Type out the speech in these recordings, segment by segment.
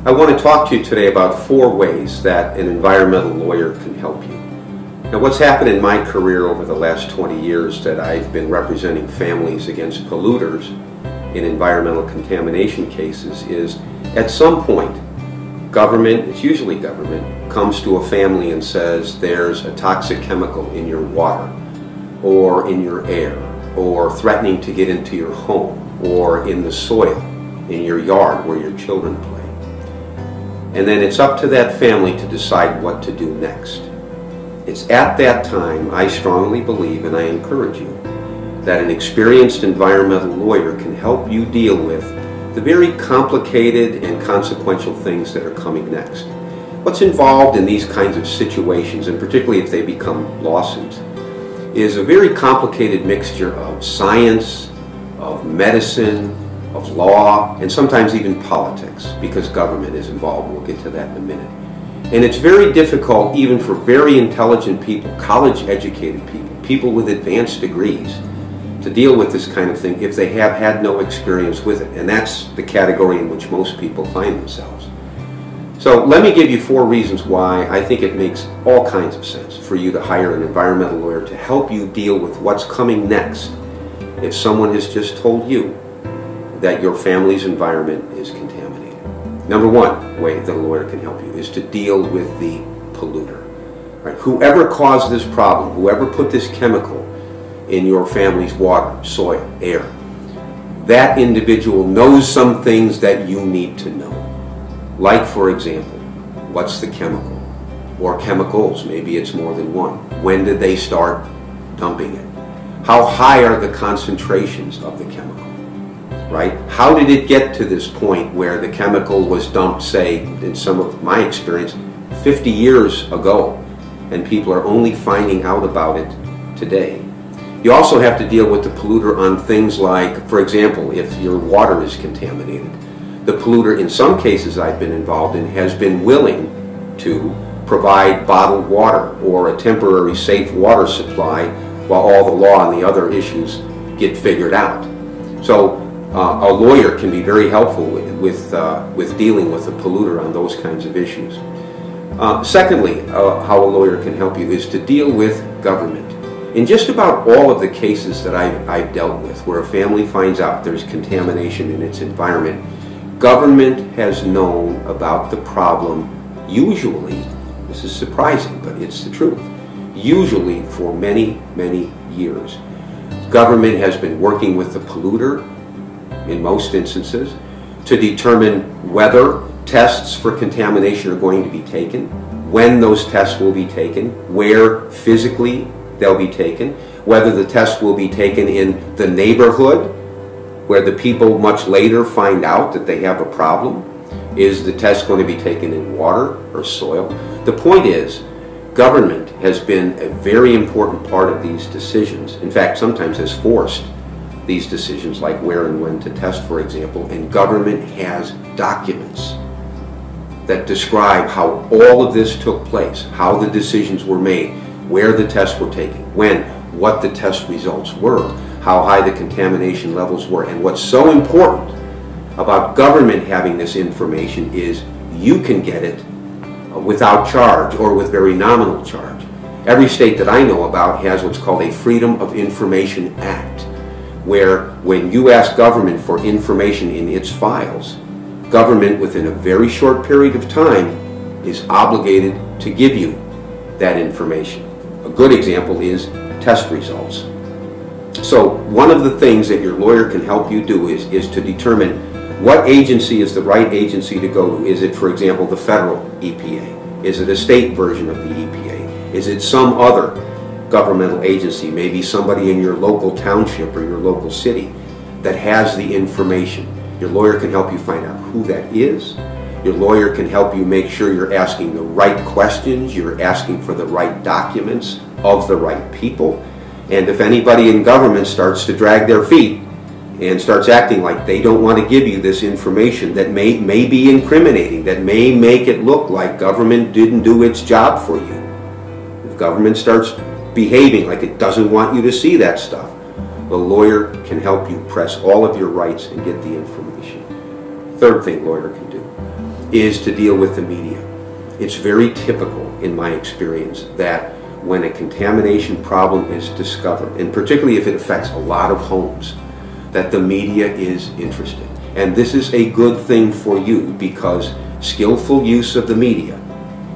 I want to talk to you today about 4 ways that an environmental lawyer can help you. Now, what's happened in my career over the last 20 years that I've been representing families against polluters in environmental contamination cases is, at some point, government, it's usually government, comes to a family and says there's a toxic chemical in your water or in your air or threatening to get into your home or in the soil in your yard where your children play. And then it's up to that family to decide what to do next. It's at that time, I strongly believe, and I encourage you, that an experienced environmental lawyer can help you deal with the very complicated and consequential things that are coming next. What's involved in these kinds of situations, and particularly if they become lawsuits, is a very complicated mixture of science, of medicine, of law, and sometimes even politics, because government is involved. We'll get to that in a minute. And it's very difficult even for very intelligent people, college-educated people, people with advanced degrees, to deal with this kind of thing if they have had no experience with it. And that's the category in which most people find themselves. So let me give you 4 reasons why I think it makes all kinds of sense for you to hire an environmental lawyer to help you deal with what's coming next if someone has just told you that your family's environment is contaminated. Number 1 way that a lawyer can help you is to deal with the polluter. Right? Whoever caused this problem, whoever put this chemical in your family's water, soil, air, that individual knows some things that you need to know. Like, for example, what's the chemical? Or chemicals, maybe it's more than one. When did they start dumping it? How high are the concentrations of the chemical? Right? How did it get to this point where the chemical was dumped, say, in some of my experience, 50 years ago, and people are only finding out about it today? You also have to deal with the polluter on things like, for example, if your water is contaminated. The polluter, in some cases I've been involved in, has been willing to provide bottled water or a temporary safe water supply while all the law and the other issues get figured out. So a lawyer can be very helpful with dealing with a polluter on those kinds of issues. Secondly, how a lawyer can help you is to deal with government. In just about all of the cases that I've dealt with where a family finds out there's contamination in its environment, government has known about the problem usually, this is surprising, but it's the truth, usually for many, many years. Government has been working with the polluter, in most instances, to determine whether tests for contamination are going to be taken, when those tests will be taken, where physically they'll be taken, whether the test will be taken in the neighborhood where the people much later find out that they have a problem. Is the test going to be taken in water or soil? The point is, government has been a very important part of these decisions. In fact, sometimes has forced these decisions, like where and when to test, for example, and government has documents that describe how all of this took place, how the decisions were made, where the tests were taken, when, what the test results were, how high the contamination levels were. And what's so important about government having this information is you can get it without charge or with very nominal charge. Every state that I know about has what's called a Freedom of Information Act, where when you ask government for information in its files, government within a very short period of time is obligated to give you that information. A good example is test results. So one of the things that your lawyer can help you do is to determine what agency is the right agency to go to. Is it, for example, the federal EPA? Is it a state version of the EPA? Is it some other governmental agency, maybe somebody in your local township or your local city that has the information? Your lawyer can help you find out who that is. Your lawyer can help you make sure you're asking the right questions, you're asking for the right documents of the right people. And if anybody in government starts to drag their feet and starts acting like they don't want to give you this information that may be incriminating, that may make it look like government didn't do its job for you, if government starts behaving like it doesn't want you to see that stuff, the lawyer can help you press all of your rights and get the information. Third thing lawyer can do is to deal with the media. It's very typical in my experience that when a contamination problem is discovered, and particularly if it affects a lot of homes, that the media is interested. And this is a good thing for you because skillful use of the media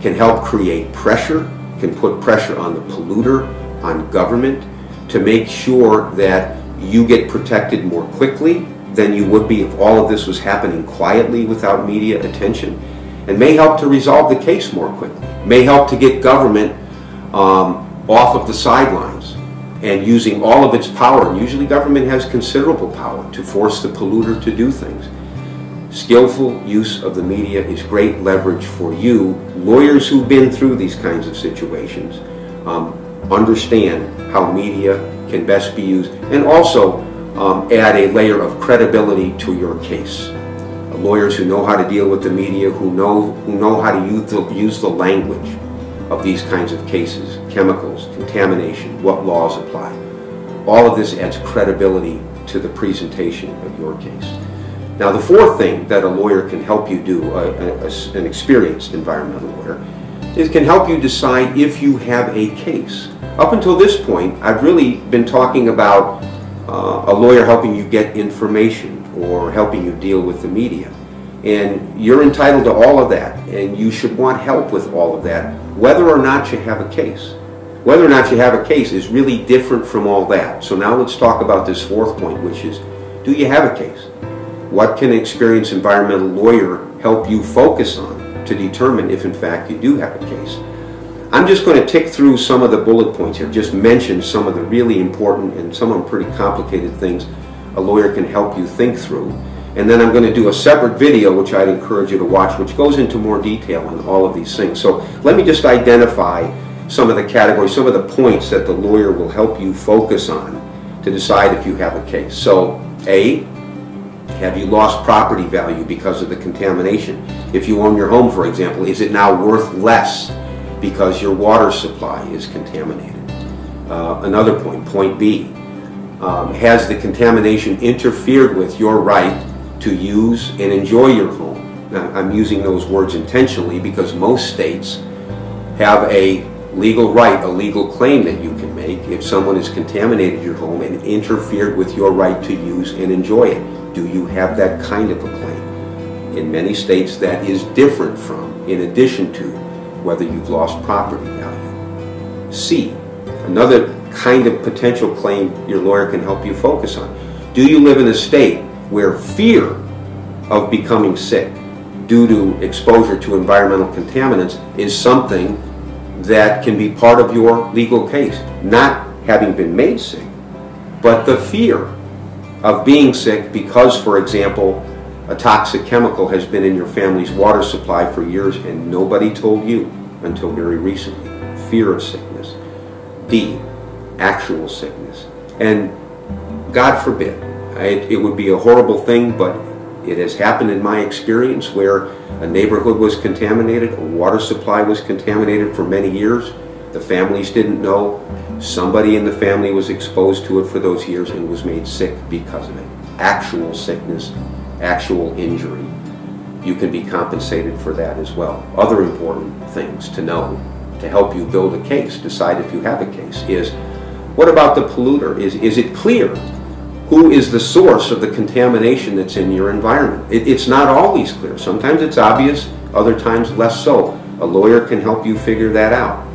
can help create pressure, can put pressure on the polluter, on government, to make sure that you get protected more quickly than you would be if all of this was happening quietly without media attention, and may help to resolve the case more quickly, may help to get government off of the sidelines and using all of its power. And usually government has considerable power to force the polluter to do things. Skillful use of the media is great leverage for you. Lawyers who've been through these kinds of situations understand how media can best be used, and also add a layer of credibility to your case. Lawyers who know how to deal with the media, who know how to use the language of these kinds of cases, chemicals, contamination, what laws apply. All of this adds credibility to the presentation of your case. Now, the fourth thing that a lawyer can help you do, an experienced environmental lawyer, is can help you decide if you have a case. Up until this point, I've really been talking about a lawyer helping you get information or helping you deal with the media. And you're entitled to all of that, and you should want help with all of that, whether or not you have a case. Whether or not you have a case is really different from all that. So now let's talk about this fourth point, which is, do you have a case? What can an experienced environmental lawyer help you focus on to determine if in fact you do have a case? I'm just going to tick through some of the bullet points here, just mention some of the really important and some of them pretty complicated things a lawyer can help you think through. And then I'm going to do a separate video, which I'd encourage you to watch, which goes into more detail on all of these things. So let me just identify some of the categories, some of the points that the lawyer will help you focus on to decide if you have a case. So, A, have you lost property value because of the contamination? If you own your home, for example, is it now worth less because your water supply is contaminated? Another point, point B, has the contamination interfered with your right to use and enjoy your home? Now, I'm using those words intentionally because most states have a legal right, a legal claim that you can make if someone has contaminated your home and interfered with your right to use and enjoy it. Do you have that kind of a claim? In many states, that is different from, in addition to, whether you've lost property value. C, another kind of potential claim your lawyer can help you focus on. Do you live in a state where fear of becoming sick due to exposure to environmental contaminants is something that can be part of your legal case? Not having been made sick, but the fear of being sick because, for example, a toxic chemical has been in your family's water supply for years and nobody told you until very recently. Fear of sickness. D, actual sickness. And God forbid, it would be a horrible thing, but it has happened in my experience where a neighborhood was contaminated, a water supply was contaminated for many years. The families didn't know. Somebody in the family was exposed to it for those years and was made sick because of it. Actual sickness, actual injury. You can be compensated for that as well. Other important things to know to help you build a case, decide if you have a case, is what about the polluter? Is it clear who is the source of the contamination that's in your environment? It's not always clear. Sometimes it's obvious, other times less so. A lawyer can help you figure that out.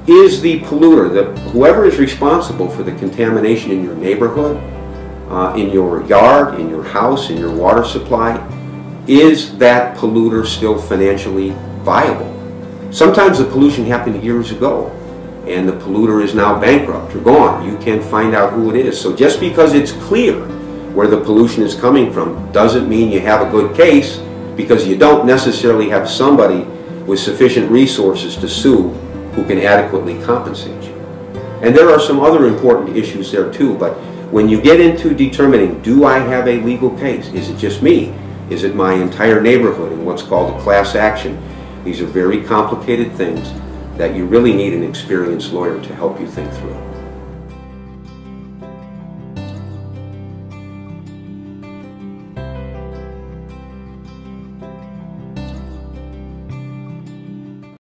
Is the polluter, whoever is responsible for the contamination in your neighborhood, in your yard, in your house, in your water supply, is that polluter still financially viable? Sometimes the pollution happened years ago and the polluter is now bankrupt or gone. You can't find out who it is. So just because it's clear where the pollution is coming from doesn't mean you have a good case, because you don't necessarily have somebody with sufficient resources to sue who can adequately compensate you. And there are some other important issues there too, but when you get into determining, do I have a legal case? Is it just me? Is it my entire neighborhood in what's called a class action? These are very complicated things that you really need an experienced lawyer to help you think through.